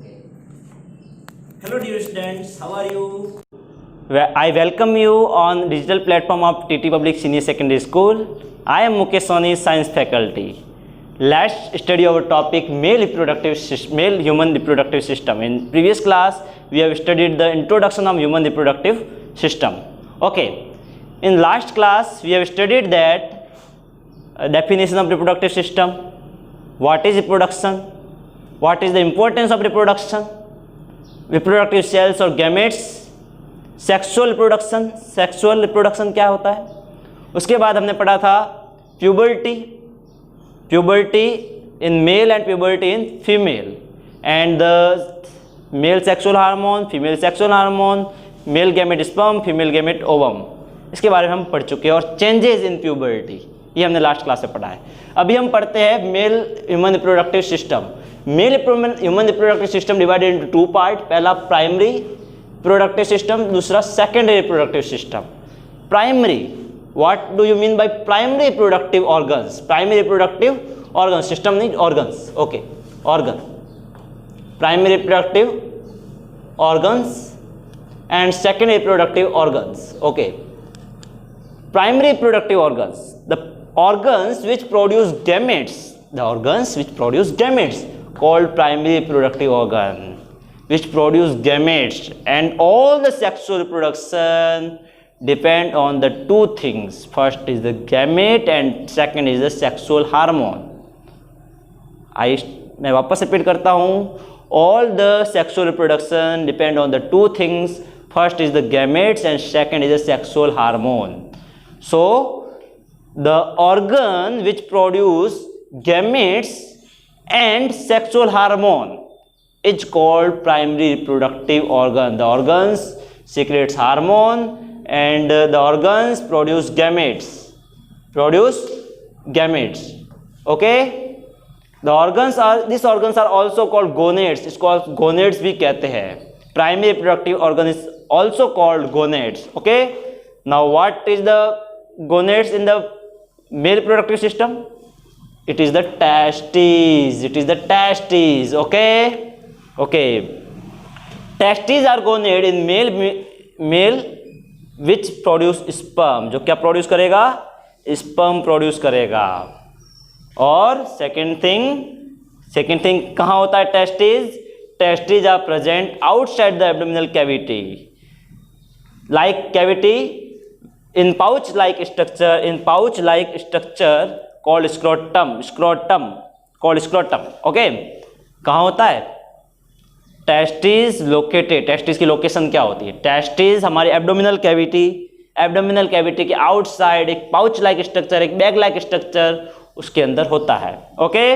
Okay. Hello dear students, how are you? I welcome you on digital platform of TT Public Senior Secondary School. I am Mukesh Soni, Science faculty. Let's study our topic male human reproductive system. In previous class, we have studied the introduction of human reproductive system. Okay. In last class, we have studied that definition of reproductive system. What is reproduction? What is the importance of reproduction? Reproductive cells or gametes. Sexual reproduction क्या होता है. उसके बाद हमने पढ़ा था puberty in male and puberty in female and the male sexual hormone, female sexual hormone, male gamete sperm, female gamete ovum. इसके बारे में हम पढ़ चुके हैं. और चेंजेस इन प्यूबर्टी ये हमने लास्ट क्लास में पढ़ा है. अभी हम पढ़ते हैं male human reproductive system. Male human reproductive system divided into two part. पहला प्राइमरी प्रोडक्टिव सिस्टम, दूसरा secondary reproductive system. Primary, what do you mean by primary reproductive organs? Primary reproductive organs, system नहीं organs. Okay, organ, primary reproductive organs and secondary reproductive organs. Okay, primary reproductive organs, the organs which produce gametes, called primary reproductive organ, which produce gametes, and all the sexual reproduction depend on the two things. First is the gamete and second is the sexual hormone. मैं वापस repeat करता हूँ. All the sexual reproduction depend on the two things. First is the gametes and second is the sexual hormone. So the organ which produce gametes and sexual hormone is called primary reproductive organ. The organs secretes hormone and the organs produce gametes. Okay, these organs are also called gonads. It's called gonads भी कहते हैं. Primary reproductive organ is also called gonads. Okay, now what is the gonads in the male reproductive system? It is the testes. Okay, testes are gonad in male which produce sperm. जो क्या produce करेगा? Sperm produce करेगा. और second thing कहाँ होता है? Testis are present outside the abdominal cavity, in pouch like structure called scrotum. Okay, कहाँ होता है? Testis located. टेस्टिस की लोकेशन क्या होती है? टेस्टिस हमारी एब्डोमिनल कैविटी के आउटसाइड एक पाउच लाइक स्ट्रक्चर, एक बैग लाइक स्ट्रक्चर उसके अंदर होता है. Okay,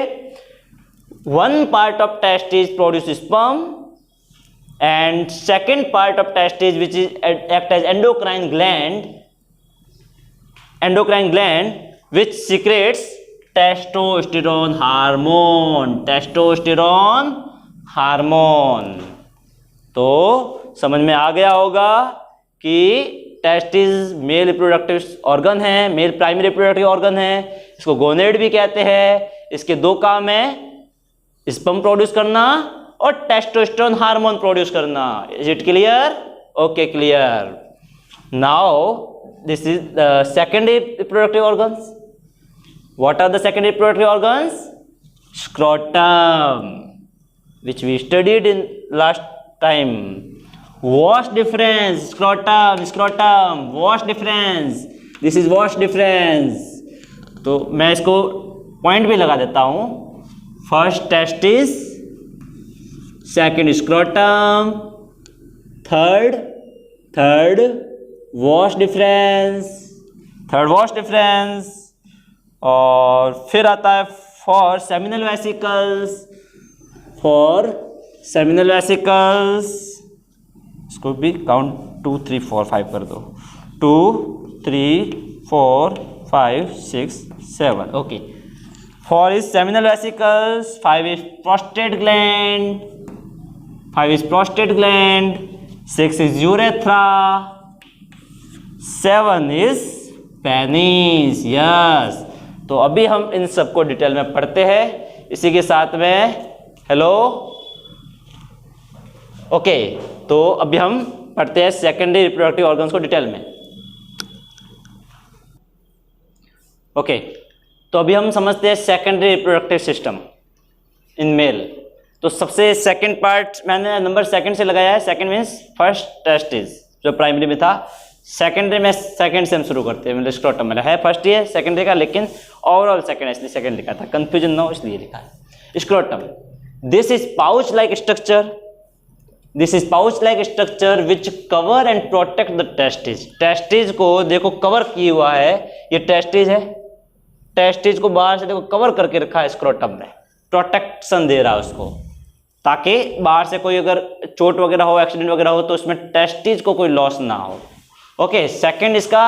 one part of testis produce sperm and second part of testis which is act as endocrine gland which secretes testosterone hormone. तो समझ में आ गया होगा कि टेस्टिस मेल रिप्रोडक्टिव ऑर्गन है, मेल प्राइमरी रिप्रोडक्टिव ऑर्गन है. इसको गोनेड भी कहते हैं. इसके दो काम है, स्पर्म प्रोड्यूस करना और टेस्टोस्टेरोन हार्मोन प्रोड्यूस करना. Is it clear? Okay, clear. Now this is the secondary reproductive organs. What are the secondary reproductive organs? Scrotum, which we studied in last time. Wash difference, scrotum, wash difference. This is wash difference. तो मैं इसको point भी लगा देता हूँ. First testis, second scrotum, third wash difference, और फिर आता है फॉर सेमिनल वेसिकल्स. इसको भी काउंट 2 3 4 5 कर दो. 2 3 4 5 6 7. Okay, 4 is seminal vesicles, 5 is prostate gland, 6 is urethra, 7 is penis. Yes, तो अभी हम इन सबको डिटेल में पढ़ते हैं. इसी के साथ में हेलो ओके, तो अभी हम पढ़ते हैं सेकेंडरी रिप्रोडक्टिव ऑर्गन्स को डिटेल में। ओके, तो अभी हम समझते हैं secondary reproductive system in male. तो सबसे सेकंड पार्ट मैंने नंबर सेकंड से लगाया है। सेकंड मीन्स फर्स्ट टेस्टिस जो प्राइमरी में था, सेकेंडरी में सेकंड से हम शुरू करते हैं, मतलब स्क्रोटम में है फर्स्ट ये सेकेंडरी का, लेकिन ओवरऑल सेकंड इसलिए सेकंड लिखा था, कंफ्यूजन ना हो इसलिए लिखा है। Scrotum, this is pouch like structure, this is pouch like structure which cover and protect the testis. Testis को देखो कवर किया हुआ है, ये टेस्टिस है, टेस्टिस को बाहर से देखो कवर करके रखा है स्क्रोटम ने, प्रोटेक्शन दे रहा है उसको, ताकि बाहर से कोई अगर चोट वगैरह हो, एक्सीडेंट वगैरह हो तो उसमें टेस्टिस को कोई लॉस ना हो। ओके, सेकंड इसका,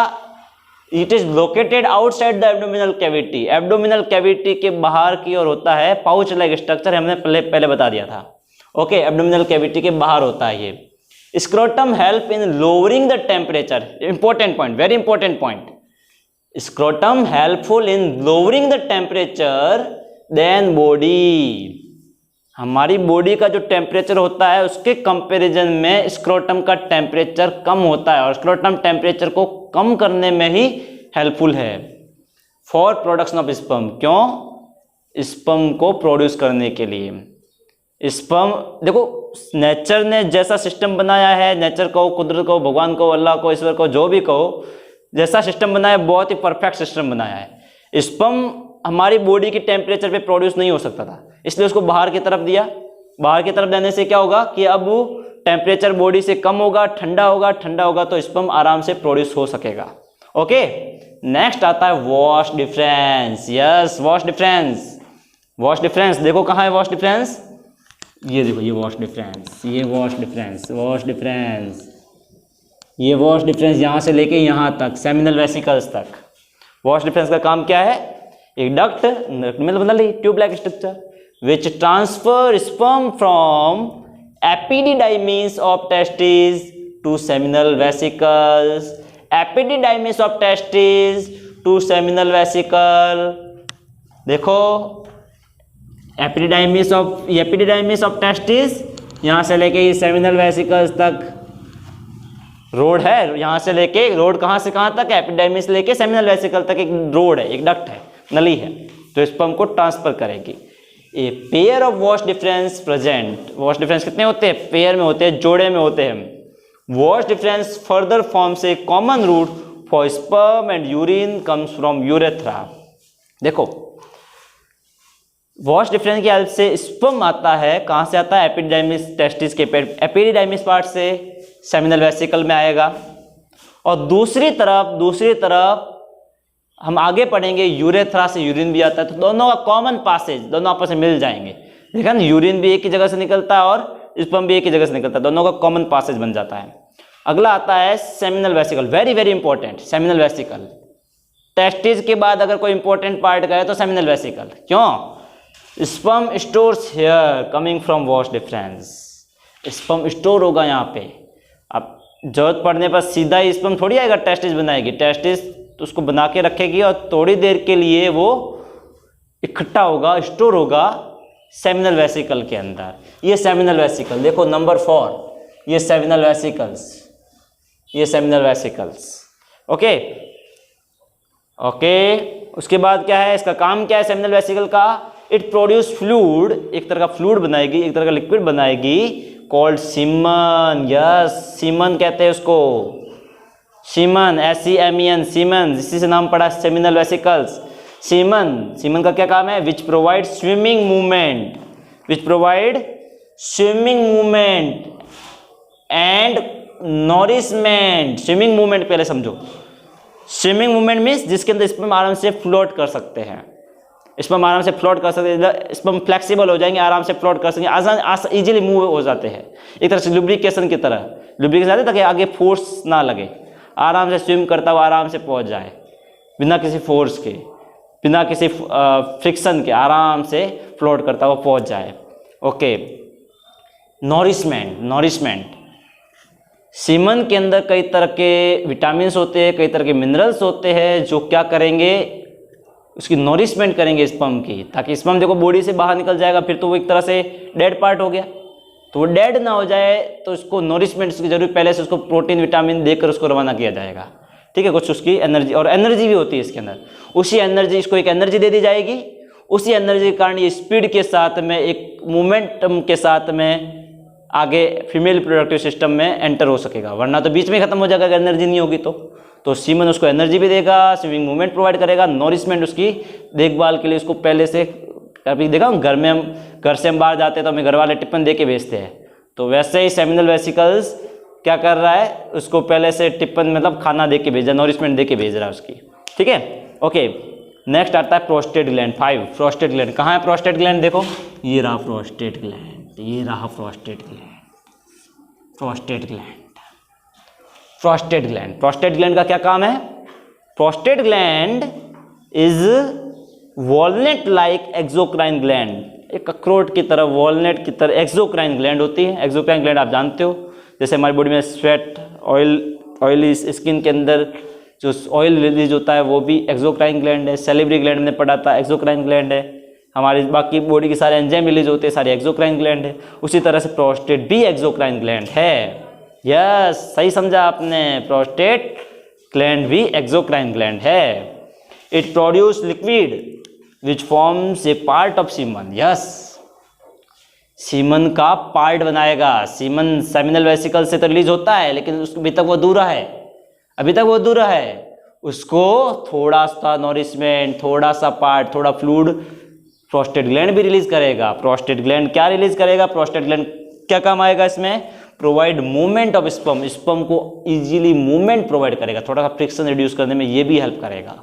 it is located outside the abdominal cavity, abdominal cavity के बाहर की ओर होता है, पाउच लाइक स्ट्रक्चर हमने पहले बता दिया था। ओके, एब्डोमिनल कैविटी के बाहर होता है ये। Scrotum help in lowering the temperature, important point, very important point, scrotum helpful in lowering the temperature then body. हमारी बॉडी का जो टेम्परेचर होता है उसके कंपैरिजन में स्क्रोटम का टेम्परेचर कम होता है, और स्क्रोटम टेम्परेचर को कम करने में ही हेल्पफुल है फॉर प्रोडक्शन ऑफ स्पर्म। क्यों? स्पर्म को प्रोड्यूस करने के लिए। स्पर्म देखो, नेचर ने जैसा सिस्टम बनाया है, नेचर को, कुदरत को, भगवान को, अल्लाह को, ईश्वर को, जो भी कहो, जैसा सिस्टम बनाया है बहुत ही परफेक्ट सिस्टम बनाया है। स्पर्म हमारी बॉडी की टेम्परेचर पे प्रोड्यूस नहीं हो सकता था, इसलिए उसको बाहर की तरफ दिया। बाहर की तरफ देने से क्या होगा कि अब वो टेम्परेचर बॉडी से कम होगा, ठंडा होगा, ठंडा होगा तो स्पर्म आराम से प्रोड्यूस हो सकेगा। ओके, नेक्स्ट आता है vas deferens. Yes, vas deferens, vas deferens देखो कहाँ है वॉश डिफरेंस, ये देखो, ये वॉश डिफरेंस, ये वॉश डिफरेंस, वॉश डिफरेंस, ये वॉश डिफरेंस यहाँ से लेके यहाँ तक, सेमिनल वेसिकल्स तक। वॉश डिफरेंस का काम क्या है? एक डक्ट मतलब बना ली tube like structure which transfer sperm from epididymis of testis to seminal vesicles, epididymis of testis to seminal vesicle. देखो, एपिडिडाइमिस ऑफ टेस्टिस यहाँ से लेके ये सेमिनल वेसिकल्स तक रोड है, यहाँ से लेके रोड कहाँ से कहाँ तक, एपिडाइमिस लेके सेमिनल वेसिकल तक एक रोड है, एक डक्ट है, नली है, तो स्पर्म को ट्रांसफर करेगी। A pair of wash difference present, wash difference कितने होते हैं? पेयर में होते हैं, जोड़े में होते हैं। Vas deferens further forms a common route for sperm and urine comes from urethra. देखो, वॉश डिफरेंस की हेल्प से स्पर्म आता है, कहाँ से आता है? एपिडिडाइमिस टेस्टिस के एपिडिडाइमिस पार्ट से सेमिनल वेसिकल में आएगा, और दूसरी तरफ हम आगे पढ़ेंगे यूरेथ्रा से यूरिन भी आता है, तो दोनों का कॉमन पासेज, दोनों आपस में मिल जाएंगे। देखा ना, यूरिन भी एक ही जगह से निकलता है और स्पर्म भी एक ही जगह से निकलता है, दोनों का कॉमन पासेज बन जाता है। अगला आता है seminal vesicle, very very important, seminal vesicle. Testis के बाद अगर कोई इंपॉर्टेंट पार्ट गए तो सेमिनल वेसिकल। क्यों? Sperm stores here coming from wash difference, sperm store होगा यहाँ पे। अब जरूरत पड़ने पर सीधा ही स्पर्म थोड़ी आएगा, टेस्टिस बनाएगी, टेस्टिस तो उसको बना के रखेगी और थोड़ी देर के लिए वो इकट्ठा होगा, स्टोर होगा सेमिनल वेसिकल के अंदर। ये सेमिनल वेसिकल देखो, नंबर 4, ये सेमिनल वेसिकल्स, ये सेमिनल वेसिकल्स। ओके ओके, उसके बाद क्या है, इसका काम क्या है सेमिनल वेसिकल का? इट प्रोड्यूस फ्लूइड, एक तरह का फ्लूइड बनाएगी, एक तरह का लिक्विड बनाएगी, कॉल्ड सीमन। यस, सीमन कहते हैं उसको, सीमन, SEMEN, सीमन, इसी से नाम पड़ा सेमिनल वेसिकल्स। सीमन का क्या काम है? Which provide swimming movement, which provide swimming movement and nourishment. Swimming movement पहले समझो, स्विमिंग मूवमेंट मीन्स जिसके अंदर स्पर्म आराम से फ्लोट कर सकते हैं, स्पर्म आराम से फ्लोट कर सकते हैं, स्पर्म फ्लेक्सिबल हो जाएंगे, आराम से फ्लोट कर सकेंगे, आसान इजीली मूव हो जाते हैं, एक तरह से लुब्रिकेशन की तरह, लुब्रिकेशन ताकि आगे फोर्स ना लगे, आराम से स्विम करता हुआ आराम से पहुंच जाए, बिना किसी फोर्स के, बिना किसी फ्रिक्शन के, आराम से फ्लोट करता हुआ पहुंच जाए। ओके, नॉरिशमेंट, सीमन के अंदर कई तरह के विटामिन्स होते हैं, कई तरह के मिनरल्स होते हैं जो क्या करेंगे, उसकी नॉरिशमेंट करेंगे स्पर्म की, ताकि स्पर्म देखो बॉडी से बाहर निकल जाएगा, फिर तो वो एक तरह से डेड पार्ट हो गया, तो वो डेड ना हो जाए तो उसको नोरिशमेंट की जरूरत, पहले से उसको प्रोटीन विटामिन देकर उसको रवाना किया जाएगा, ठीक है, कुछ उसकी एनर्जी, और एनर्जी भी होती है इसके अंदर, उसी एनर्जी, इसको एक एनर्जी दे दी जाएगी, उसी एनर्जी के कारण ये स्पीड के साथ में, एक मोमेंटम के साथ में आगे फीमेल रिप्रोडक्टिव सिस्टम में एंटर हो सकेगा, वरना तो बीच में खत्म हो जाएगा अगर एनर्जी नहीं होगी तो सीमन उसको एनर्जी भी देगा, स्विमिंग मूवमेंट प्रोवाइड करेगा, नॉरिशमेंट उसकी देखभाल के लिए उसको पहले से, कभी देखा घर में हम, घर से हम बाहर जाते हैं तो हमें घर वाले टिफिन दे के भेजते हैं, तो वैसे ही सेमिनल वेसिकल्स क्या कर रहा है, उसको पहले से टिफिन मतलब खाना दे के भेजा, नॉरिशमेंट दे के भेज रहा है उसकी, ठीक है। ओके, नेक्स्ट आता है प्रोस्टेट ग्लैंड। 5 prostate gland. कहाँ है प्रोस्टेट ग्लैंड, देखो ये रहा प्रोस्टेट ग्लैंड, ये रहा prostate gland, prostate gland, prostate gland. Prostate gland का क्या काम है, prostate gland is walnut like exocrine gland, एक अखरोट की तरह, वॉलनट की तरह एक्सोक्राइन ग्लैंड होती है। एक्सोक्राइन ग्लैंड आप जानते हो, जैसे हमारी बॉडी में स्वेट, ऑयली स्किन के अंदर जो ऑयल रिलीज होता है वो भी एक्सोक्राइन ग्लैंड है। सेलिब्री ग्लैंड में पढ़ा था, एक्सोक्राइन ग्लैंड है। हमारी बाकी बॉडी के सारे एंजाइम रिलीज होते हैं, सारे एक्सोक्राइन ग्लैंड है। उसी तरह से प्रोस्टेट भी एक्सोक्राइन ग्लैंड है। यस, सही समझा आपने, प्रोस्टेट ग्लैंड भी एक्सोक्राइन ग्लैंड है। It produce liquid which forms a part of semen. Yes, semen का पार्ट बनाएगा। सीमन सेमिनल वेसिकल से तो रिलीज होता है, लेकिन अभी तक वो अधूरा है, अभी तक वो अधूरा है। उसको थोड़ा सा नॉरिशमेंट, थोड़ा सा पार्ट, थोड़ा फ्लूइड प्रोस्टेट ग्लैंड भी रिलीज करेगा। प्रोस्टेट ग्लैंड क्या रिलीज करेगा, प्रोस्टेट ग्लैंड क्या काम आएगा इसमें, provide movement of sperm, sperm को इजीली मूवमेंट प्रोवाइड करेगा, थोड़ा सा फ्रिक्शन रिड्यूस करने में ये भी हेल्प करेगा।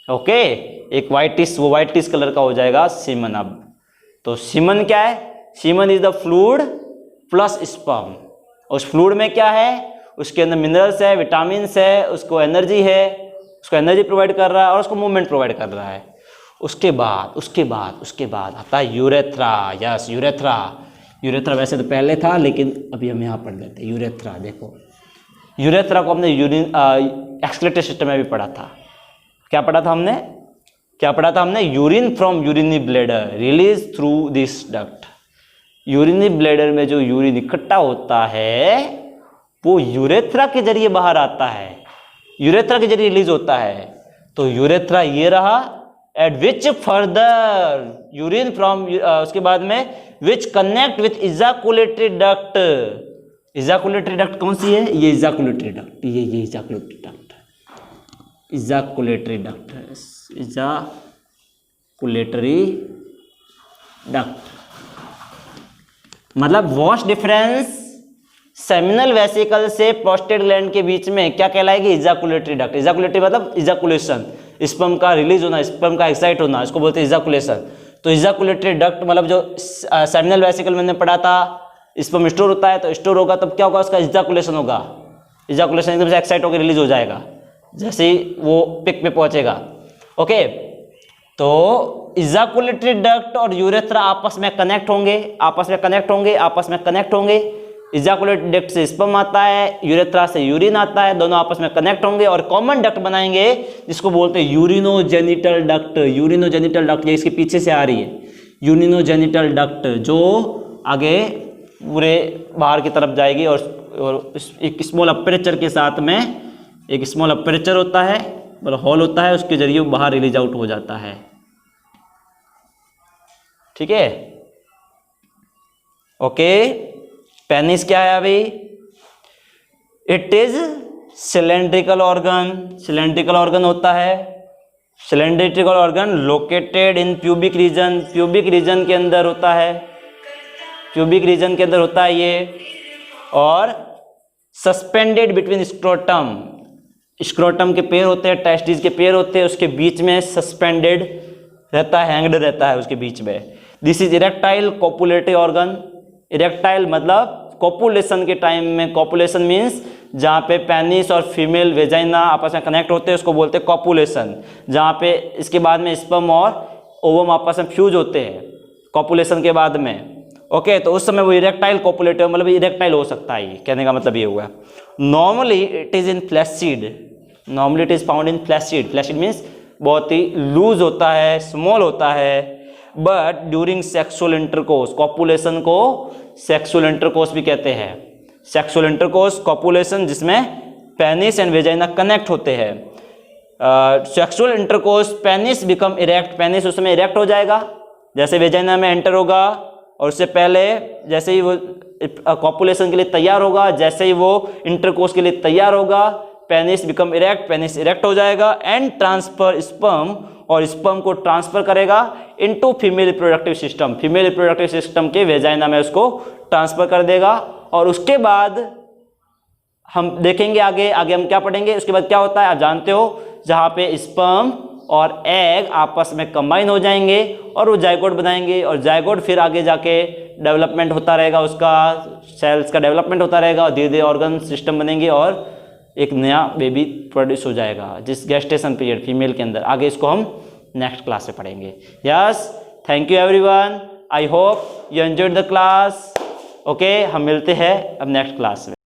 ओके, एक व्हाइटिश, वो व्हाइटिश कलर का हो जाएगा सीमन। अब तो सीमन क्या है, semen is the fluid plus sperm. उस फ्लूइड में क्या है, उसके अंदर मिनरल्स है, विटामिन्स है, उसको एनर्जी है, उसको एनर्जी प्रोवाइड कर रहा है और उसको मूवमेंट प्रोवाइड कर रहा है। उसके बाद आता है यूरेथ्रा। Yes, urethra. यूरेथ्रा वैसे तो पहले था, लेकिन अभी हम यहाँ पढ़ लेते हैं यूरेथ्रा। देखो, यूरेथ्रा को हमने यूरिन एक्सक्रीटरी सिस्टम में भी पढ़ा था। क्या पढ़ा था हमने, urine from urinary bladder release through this duct. Urinary bladder में जो यूरिन इकट्ठा होता है वो यूरेथ्रा के जरिए बाहर आता है, यूरेथ्रा के जरिए रिलीज होता है। तो यूरेथ्रा ये रहा, at which further urine from, उसके बाद में which connect with ejaculatory duct. Ejaculatory duct कौन सी है, ये इजाकुलेटरी डक्ट, ये ejaculatory duct, ejaculatory duct, ejaculatory duct. मतलब वॉश डिफरेंस सेमिनल वेसिकल से प्रोस्टेट ग्लैंड के बीच में क्या कहलाएगी, इजाकुलेटरी डक्ट। इजाकुलेटरी मतलब इजाकुलेशन, स्पर्म का रिलीज होना, स्पर्म का एक्साइट होना, इसको बोलते हैं इजाकुलेशन। तो इजाकुलेटरी डक्ट मतलब जो सेमिनल वेसिकल मैंने पढ़ा था, स्पर्म स्टोर होता है, तो स्टोर होगा तब क्या होगा, उसका इजाकुलेशन होगा। इजाकुलेशन एकदम से एक्साइट होकर रिलीज हो जाएगा जैसे ही वो पिक पे पहुंचेगा। ओके, तो इजाकुलेटरी डक्ट और यूरेथ्रा आपस में कनेक्ट होंगे। इजाकुलेटरी डक्ट से स्पर्म आता है, यूरेथ्रा से यूरिन आता है, दोनों आपस में कनेक्ट होंगे और कॉमन डक्ट बनाएंगे जिसको बोलते हैं यूरिनोजेनिटल डक्ट। यूरिनोजेनिटल डक्ट ये इसके पीछे से आ रही है, यूरिनोजेनिटल डक्ट, जो आगे पूरे बाहर की तरफ जाएगी और एक स्मॉल अपर्चर के साथ में, एक स्मॉल अपर्चर होता है, मतलब हॉल होता है, उसके जरिए बाहर रिलीज आउट हो जाता है। ठीक है, ओके। पेनिस क्या है अभी, it is cylindrical organ. Cylindrical organ होता है, cylindrical organ located in pubic region. Pubic region के अंदर होता है, प्यूबिक रीजन के अंदर होता है ये, और सस्पेंडेड बिटवीन स्क्रोटम। स्क्रोटम के पैर होते हैं, टेस्टिस के पैर होते हैं, उसके बीच में सस्पेंडेड रहता है, हैंग्ड रहता है उसके बीच में। This is erectile copulatory organ. Erectile मतलब कोपुलेशन के टाइम में, कोपुलेशन मीन्स जहाँ पे पेनिस और फीमेल वेजाइना आपस में कनेक्ट होते हैं उसको बोलते हैं कोपुलेशन। जहाँ पे इसके बाद में स्पर्म और ओवम आपस में फ्यूज होते हैं कोपुलेशन के बाद में। ओके, तो उस समय वो इरेक्टाइल कोपुलेटर मतलब इरेक्टाइल हो सकता है, ये कहने का मतलब ये हुआ। Normally it is in flaccid, normally it is found in flaccid. Flaccid means बहुत ही लूज होता है, स्मॉल होता है। But during sexual intercourse, copulation को सेक्सुअल इंटरकोर्स भी कहते हैं। सेक्सुअल इंटरकोर्स कॉपुलेशन जिसमें पेनिस एंड वेजाइना कनेक्ट होते हैं। Sexual intercourse penis become erect, penis उसमें इरेक्ट हो जाएगा जैसे वेजाइना में एंटर होगा, और उससे पहले जैसे ही वो कॉपुलेशन के लिए तैयार होगा, जैसे ही वो इंटरकोर्स के लिए तैयार होगा, penis become erect, penis erect हो जाएगा एंड ट्रांसफर स्पर्म, और स्पर्म को ट्रांसफर करेगा into female reproductive system, female reproductive system के वेजाइना में उसको ट्रांसफर कर देगा। और उसके बाद हम देखेंगे आगे हम क्या पढ़ेंगे। उसके बाद क्या होता है आप जानते हो, जहाँ पे स्पर्म और एग आपस में कंबाइन हो जाएंगे और वो जाइगोट बनाएंगे, और जाइगोट फिर आगे जाके डेवलपमेंट होता रहेगा, उसका सेल्स का डेवलपमेंट होता रहेगा और धीरे धीरे ऑर्गन सिस्टम बनेंगे और एक नया बेबी प्रोड्यूस हो जाएगा जिस गेस्टेशन पीरियड फीमेल के अंदर। आगे इसको हम नेक्स्ट क्लास में पढ़ेंगे। Yes, thank you everyone, I hope you enjoyed the class. Okay, हम मिलते हैं अब नेक्स्ट क्लास में।